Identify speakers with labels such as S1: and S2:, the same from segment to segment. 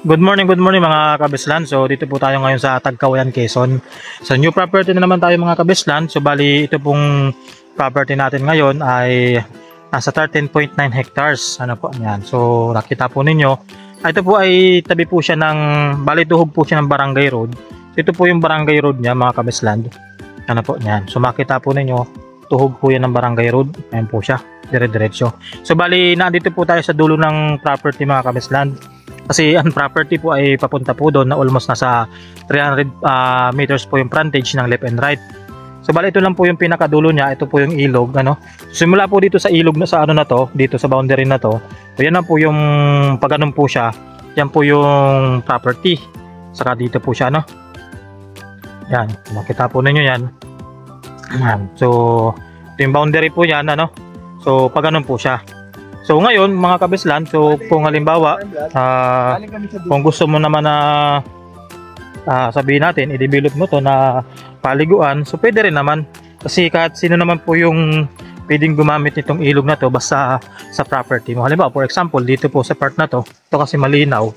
S1: Good morning mga kabislan. So dito po tayo ngayon sa Tagkawayan, Quezon. So new property na naman tayo mga kabislan. So bali ito pong property natin ngayon ay nasa 13.9 hectares. Ano po yan. So nakita po ninyo. Ito po ay tabi po siya ng, bali tuhog po siya ng barangay road. So ito po yung barangay road niya mga kabislan. Ano po yan. So makita po ninyo, tuhog po yan ng barangay road. Ayan po siya. Dire-diretso. So bali nandito po tayo sa dulo ng property mga kabislan. Kasi ang property po ay papunta po doon na almost nasa 300 meters po yung frontage ng left and right. So bali ito lang po yung pinakadulo niya, ito po yung ilog ano. So, simula po dito sa ilog na sa ano na to, dito sa boundary na to. So yan na po yung pag ganun po siya, yan po yung property. Saka dito po siya no. Yan, makita po ninyo yan. Yan. So ito yung boundary po yan ano. So pag ganun po siya. So ngayon mga kabislan, so kung halimbawa kung gusto mo naman na sabihin natin i-develop mo to na paliguan, so pwede rin naman kasi kahit sino naman po yung pwedeng gumamit nitong ilog na to basta sa property mo. Halimbawa for example dito po sa part na to, ito kasi malinaw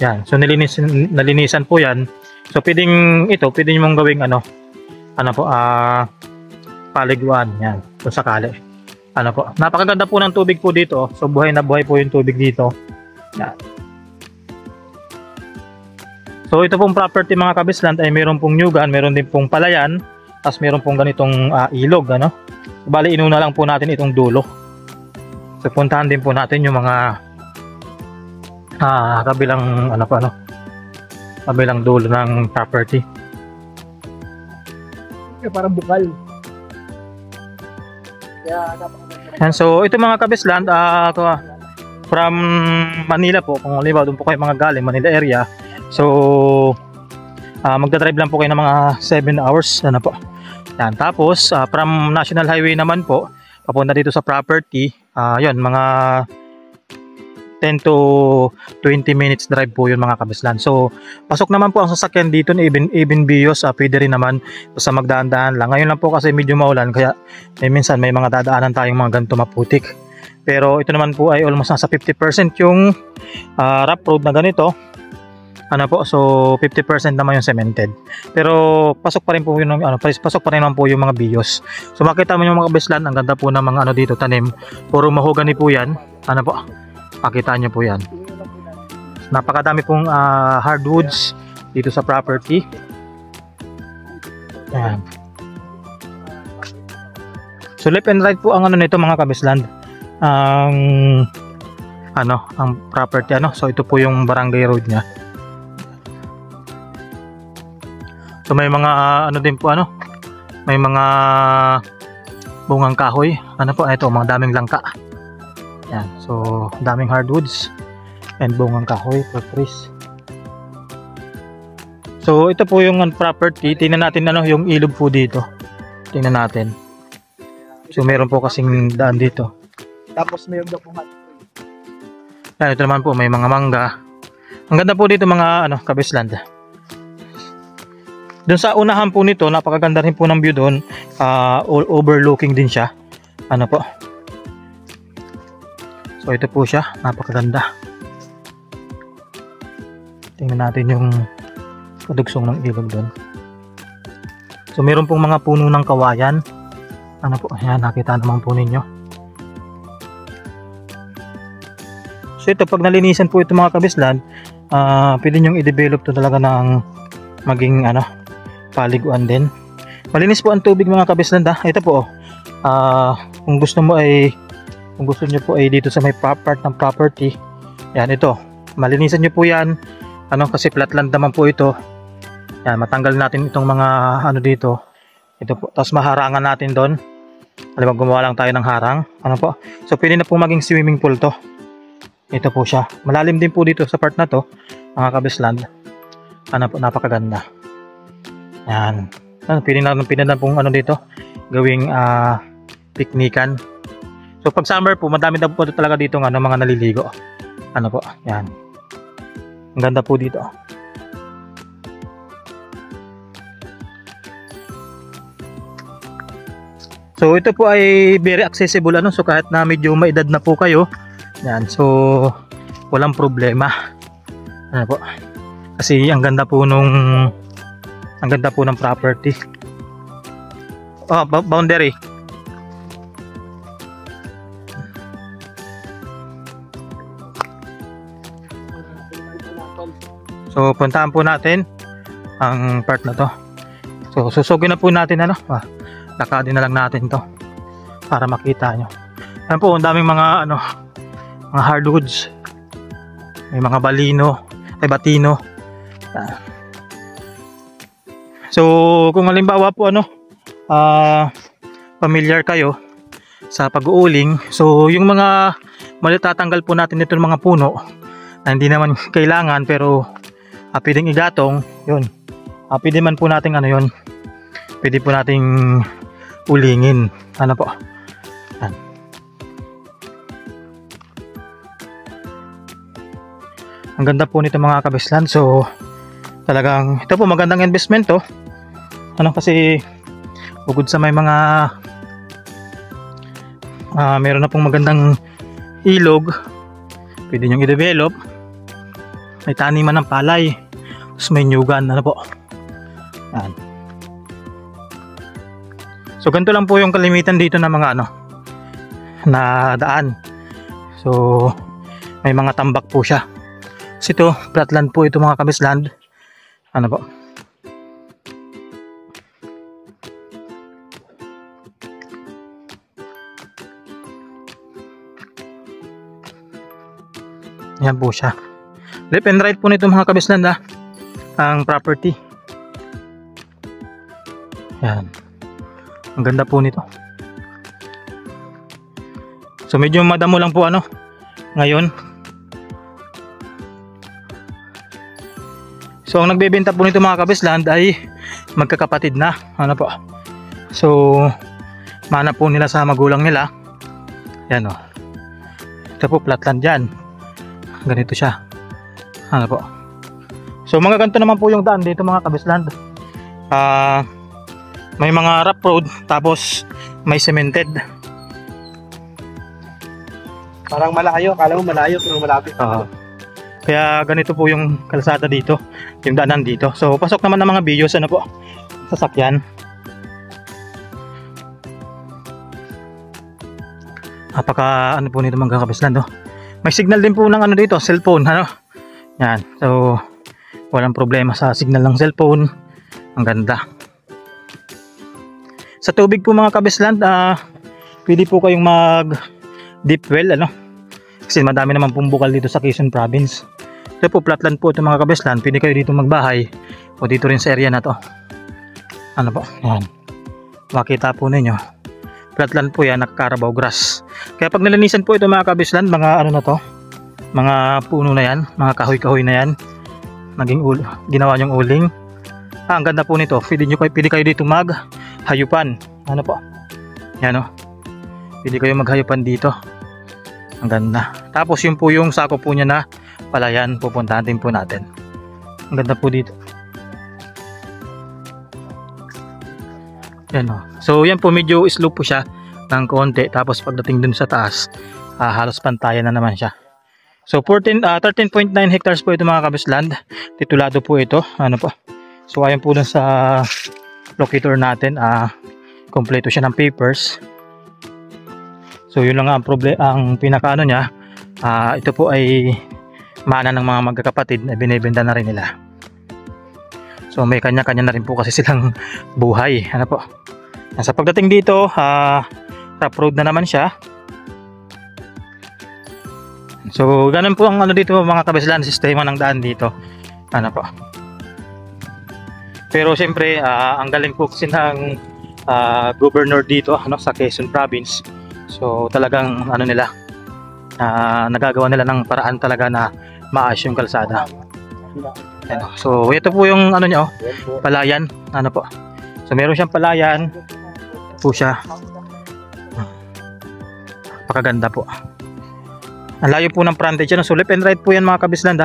S1: yan, so nalinisan po yan, so pwedeng ito, pwedeng mong gawing ano po paliguan yan kung sakali. Ano po, napakaganda po ng tubig po dito. So buhay na buhay po yung tubig dito. Yan. So ito pong property mga kabislan ay meron pong nyugan, meron din pong palayan, tapos meron pong ganitong ilog ano. So, bali inuna lang po natin itong dulo. So puntahan din po natin yung mga kabilang kabilang dulo ng property.
S2: Parang bukal.
S1: And so ito mga kabislan, from Manila po, kung halimbawa doon po kayo mga galing Manila area, so magdadrive lang po kayo ng mga 7 hours ano po. Yan. Tapos from National Highway naman po papunta dito sa property, yun mga 10 to 20 minutes drive po yun mga kabislan. So pasok naman po ang sasakyan dito na even bios, pwede rin naman sa magdaan-daan lang. Ngayon lang po kasi medyo maulan kaya minsan may mga dadaanan tayong mga ganito maputik. Pero ito naman po ay almost nasa 50% yung rough road na ganito. Ano po, so 50% naman yung cemented. Pero pasok pa rin po yung pasok pa rin naman po yung mga bios. So makita mo yung mga kabislan, ang ganda po ng mga dito tanim. Puro mahogany po yan. Ano po? Makita nyo po yan. Napakadami pong hardwoods dito sa property. Ayan. So left and right po ang nito mga kabisland. Ang property So ito po yung barangay road niya. So may mga din po may mga bungang kahoy. Ito mga daming langka. Yan, so daming hardwoods and bungang kahoy for trees. So ito po yung property. Tingnan natin yung ilog po dito. Tingnan natin. So meron po kasing daan dito.
S2: Tapos mayroon daw po mat.
S1: Yan, ito naman po may mga mangga. Ang ganda po dito mga kabisland. Doon sa unahan po nito, napakaganda rin po ng view doon. Overlooking din siya. Ano po? So ito po siya, napakaganda. Tingnan natin yung kadugsong ng ilog doon. So meron pong mga puno ng kawayan. Ano po, ayan, nakita naman po ninyo. So ito, pag nalinisan po ito mga kabislan, pwede nyong i-develop to talaga ng maging paliguan din. Malinis po ang tubig mga kabislan. Ito po, kung gusto nyo po ay dito sa may part ng property, yan, ito malinisan nyo po yan kasi flatland naman po ito. Yan, matanggal natin itong mga dito, ito po, tapos maharangan natin doon. Halimbawa gumawa lang tayo ng harang po, so pwede na po maging swimming pool to. Ito po siya, malalim din po dito sa part na to mga kabisland. Po, napakaganda. Yan, pwede na pong dito gawing piknikan. So pag summer po, madami na po talaga dito mga naliligo. Po, yan. Ang ganda po dito. So ito po ay very accessible so kahit na medyo may edad na po kayo. Yan, so walang problema. Ano po? Kasi ang ganda po ng property. Oh, boundary. So puntahan po natin ang part na to. So susugin na po natin lakadin na lang natin to para makita nyo. Ayan po, ang daming mga mga hardwoods. May mga batino. So kung halimbawa po familiar kayo sa pag-uuling, so yung mga malitatanggal po natin itong mga puno na hindi naman kailangan pero pwedeng igatong, yun. Pwede man po nating yun. Pwede po nating ulingin. Ano po? Yan. Ang ganda po nito mga kabislan. So talagang ito po magandang investment to. Kasi bukod sa may mga meron na pong magandang ilog, pwede nyo i-develop. May taniman ng palay, tapos may nyugan. Yan. So ganito lang po yung kalimitan dito ng mga na daan. So may mga tambak po siya. Kasi ito flatland po ito mga kabisland. Po? Yan po siya. Left and right po nito mga kabisland ang property. Yan. Ang ganda po nito. So medyo madamo lang po ngayon. So ang nagbebenta po nito mga kabisland ay magkakapatid na. Po? So mana po nila sa magulang nila. Yan Ito po flatland dyan. Ganito siya. Po? So mga ganito naman po yung daan dito mga kabisland. May mga rough road tapos may cemented.
S2: Parang malayo, kala mo malayo pero malapit.
S1: Kaya ganito po yung kalsada dito, yung daanan dito. So pasok naman ng mga bios po, sasakyan. Napaka po nito mga kabisland May signal din po ng dito, cellphone Yan. So walang problema sa signal ng cellphone. Ang ganda. Sa tubig po mga kabisland, pwede po kayong mag deep well kasi madami naman pong bukal dito sa Quezon Province. Ito po flatland po ito mga kabisland. Pwede kayo dito magbahay o dito rin sa area na to. Po? Yan. Makita po ninyo. Flatland po yan, nakakarabaw grass. Kaya pag nalinisan po ito mga kabisland, mga mga puno na yan, mga kahoy-kahoy na yan, ginawa nyong uling. Ang ganda po nito. Pwede kayo dito maghayupan. Po? Yan Pwede kayo maghayupan dito. Ang ganda. Tapos yun po yung sako po niya na palayan, pupuntahan din po natin. Ang ganda po dito. Yan So yan po, medyo slope po siya ng konti. Tapos pagdating dun sa taas, halos pantayan na naman siya. So 13.9 hectares po ito mga kabisland. Titulado po ito. Po? So ayon po dun sa locator natin, kompleto siya ng papers. So yun lang ang ang pinaka niya. Ito po ay mana ng mga magkakapatid na binibenta na rin nila. So may kanya-kanya na rin po kasi silang buhay. Po? Sa pagdating dito, rough road na naman siya. So ganun po ang dito mga kabislan, sistema ng daan dito. Po? Pero siyempre ang galing po kasi ng governor dito sa Quezon Province. So talagang nila nagagawa nila ng paraan talaga na maayos yung kalsada. So ito po yung niya palayan. Po? So meron siyang palayan po siya. Napakaganda po. Ang layo po ng frontage yan. So left and right po yan mga kabisland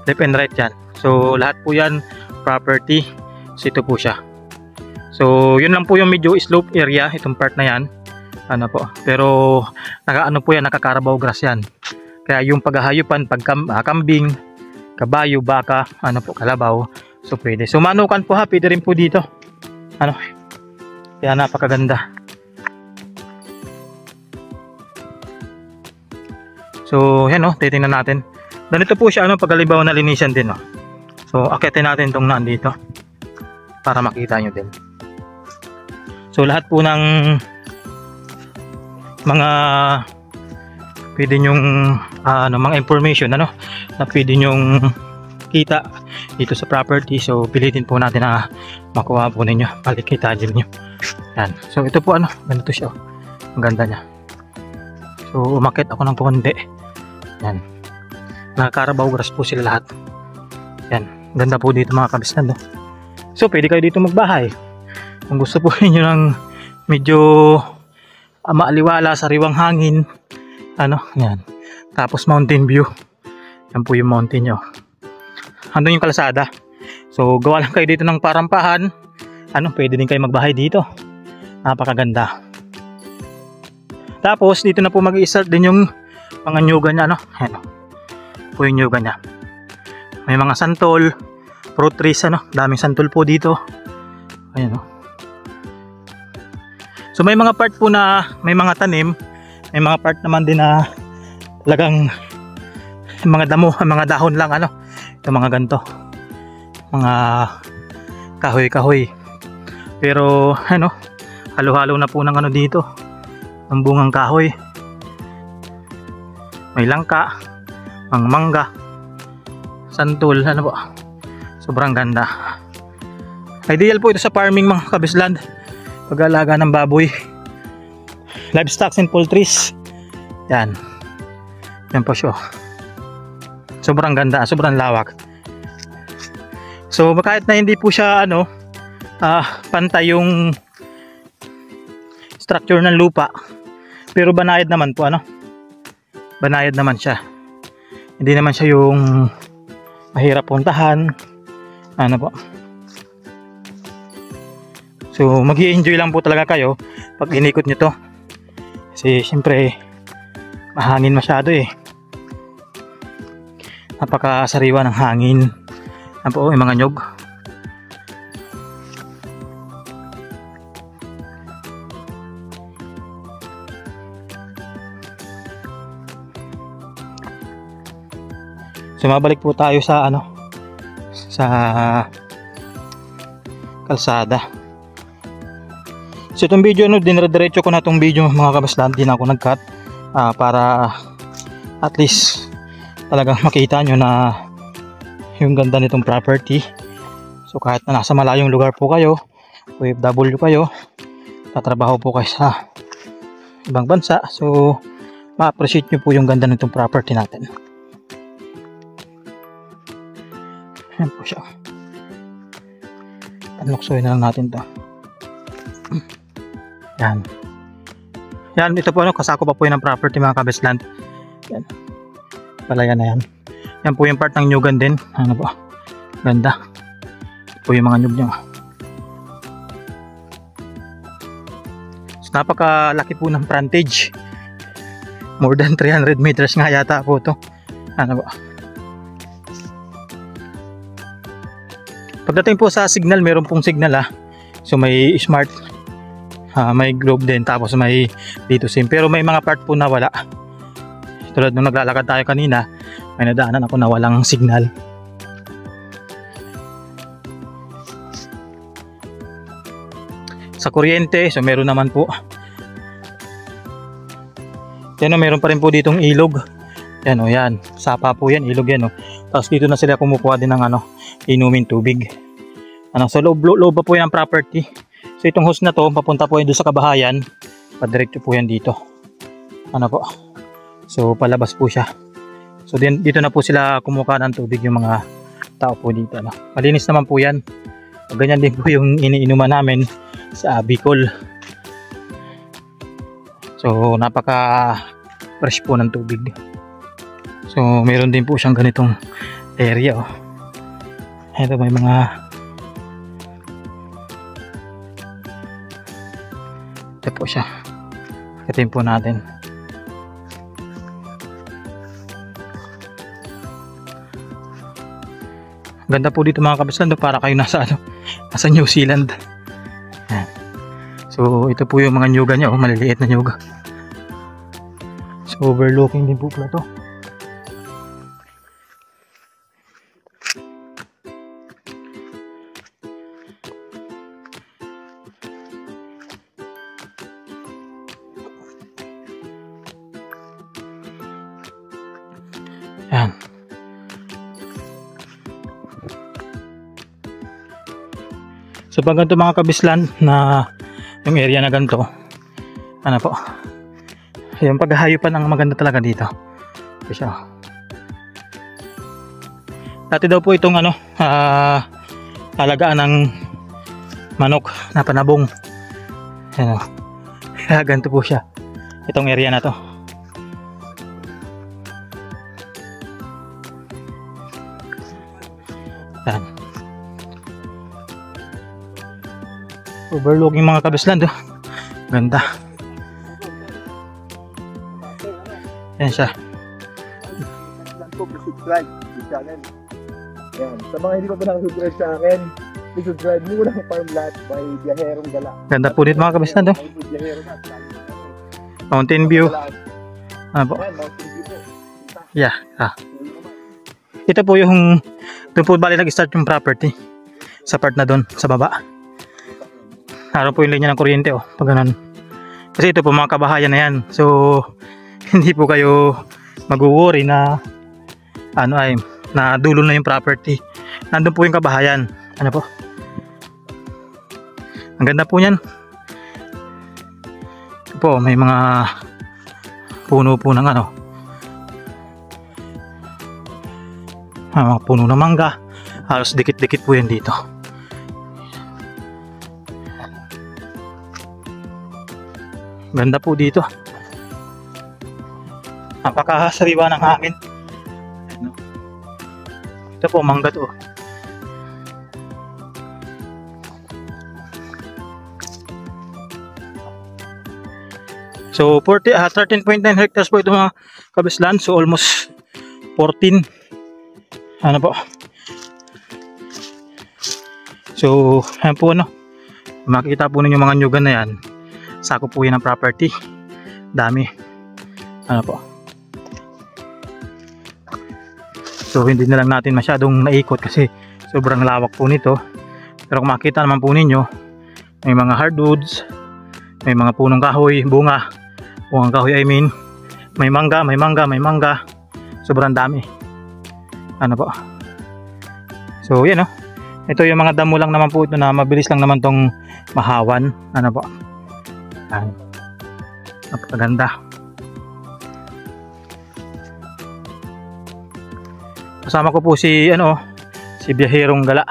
S1: Left and right yan. So lahat po yan property. So ito po siya. So yun lang po yung medyo slope area, itong part na yan. Po? Pero po yan, nakakarabaw grass yan. Kaya yung paghahayupan, kambing, kabayo, baka, ano po, kalabaw. So pwede. So manukan po ha, pwede rin po dito. Ano? Kaya napakaganda. So yan oh, titingnan natin. Ganito po siya ano, pagkalibaw na linisan din oh. So akitin natin itong nandito para makita nyo din. So lahat po ng mga pwede nyong mga information ano na pwede nyong kita dito sa property, so pilitin po natin na makuha po ninyo, palikita din nyo. Yan. So ito po ano, ganito siya oh. Ang ganda niya. So umakit ako ng konti. Yan. Nakakarabaw grass po sila lahat. Yan. Ganda po dito mga kabislan no? So pwede kayo dito magbahay kung gusto po niyo ng medyo maaliwala, sariwang hangin, ano, yan. Tapos mountain view. Yan po yung mountain nyo. Andun yung kalsada. So gawa lang kayo dito ng parampahan. Ano, pwede din kayo magbahay dito. Napakaganda. Tapos dito na po mag-i-start din yung mga nyuga niya, ano. Yan po yung nyuga niya. May mga santol, fruit trees, ano. Daming santol po dito. Ayan o. So may mga part po na may mga tanim, may mga part naman din na talagang mga damo, mga dahon lang ano. Ito mga ganito. Mga kahoy-kahoy. Pero ano, halo-halo na po ng ano dito. Ng bungang kahoy. May langka, ang mangga, santol, ano po. Sobrang ganda. Ideal po ito sa farming mga kabisland. Pag-alaga ng baboy, livestock and poultries. Yan. Yan po siya. Sobrang ganda, sobrang lawak. So kahit na hindi po siya ano, pantay yung structure ng lupa, pero banayad naman po ano. Banayad naman siya. Hindi naman siya yung mahirap puntahan. Ano po. So mag-i-enjoy lang po talaga kayo pag inikot nyo to. Kasi siyempre mahangin masyado eh. Napakasariwa ng hangin. Ano po, yung mga nyog. So mabalik po tayo sa ano, sa kalsada. So itong video, no, dinrediretso ko na itong video mga kabaslan, din ako nag-cut para at least talagang makita nyo na yung ganda nitong property. So kahit na nasa malayong lugar po kayo, OFW kayo, tatrabaho po kayo sa ibang bansa, so ma-appreciate nyo po yung ganda nitong property natin. Yan po siya. Panluksoy na lang natin to. Yan. Yan, ito po ano, kasako pa po yun ng property mga kabisland. Yan. Palayan na yan. Yan po yung part ng nyugan din. Ano po? Ganda. Ito po yung mga nyug nyo. So, napakalaki po ng frontage. More than 300 meters nga yata po ito. Ano po? Pagdating po sa signal, meron pong signal So may smart, may globe din, tapos may dito SIM. Pero may mga part po na wala. Tulad nung naglalakad tayo kanina, may nadaanan ako na walang signal. Sa kuryente, so meron naman po. Yan o, meron pa rin po ditong ilog. Yan o, yan. Sapa po yan, ilog yan o. Tapos dito na sila kumukuha din ng ano, inumin tubig. Ano, so loob pa po yan ang property. So itong hose na to, papunta po yan doon sa kabahayan. Padiretso po yan dito. Ano po. So palabas po siya. So dito na po sila kumukuha ng tubig yung mga tao po dito. Ano. Malinis naman po yan. So, ganyan din po yung iniinuman namin sa Bicol. So napaka fresh po ng tubig. So meron din po siyang ganitong area oh. Ito may mga ito po siya. Akitin po natin. Ganda po dito mga kabislan, para kayo nasa nasa New Zealand. Yan. So ito po yung mga nyuga niya, maliliit na nyuga. So overlooking din po pala to. Yan. So pag ganito mga kabislan na yung area na ganito, ano po, yung paghahayupan ang maganda talaga dito. Kasi dati daw po itong alagaan ng manok na panabong. Yan o. Kaya ganito po siya, itong area na to. Yan. Overlooking mga kabislan do. Ganda. Yan siya.
S2: Subscribe sa channel. Yan. Sa mga hindi pa nakasubscribe sa akin, subscribe mo lang Farm Lot by Biyaherong Gala.
S1: Ganda po dito mga kabislan do. Mountain view. Ano po? Yeah. Ito po yung doon po bali nag-start yung property. Sa part na doon, sa baba. Naroon po yung linya ng kuryente pag ganun. Kasi ito po mga kabahayan na yan. So hindi po kayo mag-worry na na dulo na yung property. Nandun po yung kabahayan. Ano po? Ang ganda po niyan. Ito po may mga puno po ng mga puno ng mangga. Halos dikit-dikit po yan dito. Ganda po dito. Napakasariwa ng hangin. Ito po mangga to. So 13.9 hectares po ito mga kabislan. So almost 14. Ano po? So ayan po makikita po ninyo mga nyugan na yan. Sako po yan ng property. Dami. Ano po? So hindi na lang natin masyadong naikot kasi sobrang lawak po nito. Pero kung makita naman po ninyo, may mga hardwoods, may mga punong kahoy, bunga. Bungang kahoy I mean. May mangga. Sobrang dami. Ano po? So yan ito yung mga damo lang naman po ito na mabilis lang naman tong mahawan. Ano po? Yan. Napakaganda. Kasama ko po si si Biyaherong Gala.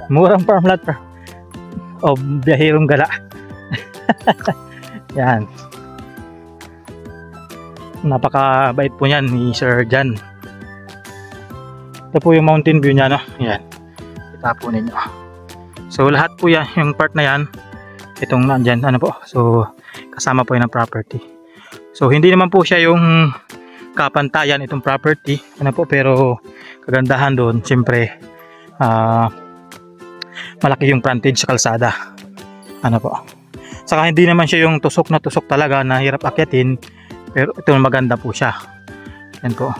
S1: Murang farm lot o Biyaherong Gala. Yan. Napakabait po niyan ni Sir Jan. Ito po yung mountain view niya Yan. Kita po ninyo. So lahat po yan, yung part na yan, itong nandyan, So kasama po yan ng property. So hindi naman po siya yung kapantayan itong property, pero kagandahan doon, siyempre malaki yung frontage sa kalsada. Saka hindi naman siya yung tusok na tusok talaga na hirap akyatin, pero ito maganda po siya. Yan po.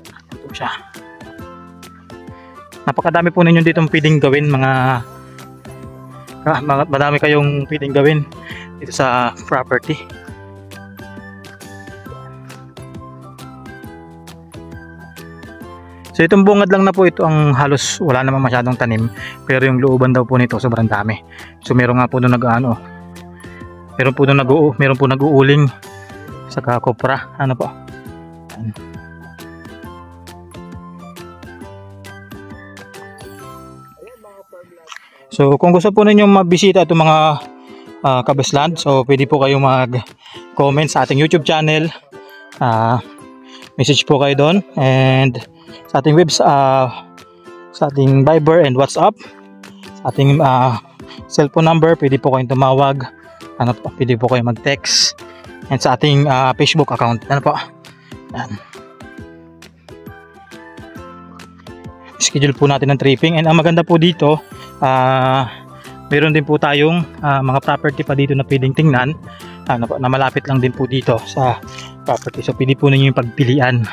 S1: Yan po siya. Napakadami po ninyo dito pwedeng gawin, madami kayong pwedeng gawin dito sa property. So itong bungad lang na po ito ang halos wala namang masyadong tanim, pero yung looban daw po nito sobrang dami. So meron nga po doon meron po nag-uuling saka kopra, po. So kung gusto po ninyong mabisita itong mga kabisland, so pwede po kayo mag-comment sa ating YouTube channel. Message po kayo doon, and sa ating sa ating Viber and WhatsApp, sa ating cellphone number, pwede po kayong tumawag, pwede po kayong mag-text, and sa ating Facebook account, po. Yan. schedule po natin ng tripping. And ang maganda po dito, meron din po tayong mga property pa dito na pwedeng tingnan, na malapit lang din po dito sa property. So pwede po ninyo yung pagpilian.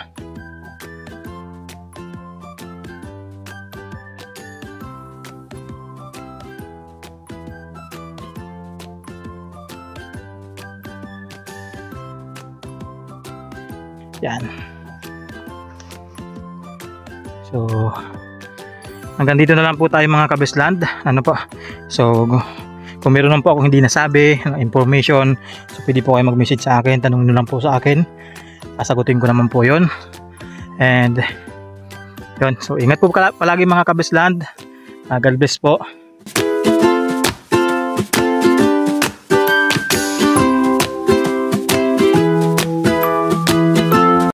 S1: Yan. So, hanggang dito na lang po tayo mga kabisland. Ano po? So, kung meron lang po ako hindi nasabi, information, so pwede po kayo mag-message sa akin. Tanong nyo lang po sa akin. Sasagutin ko naman po yon. And, yun. So, ingat po palagi mga kabisland. God bless po.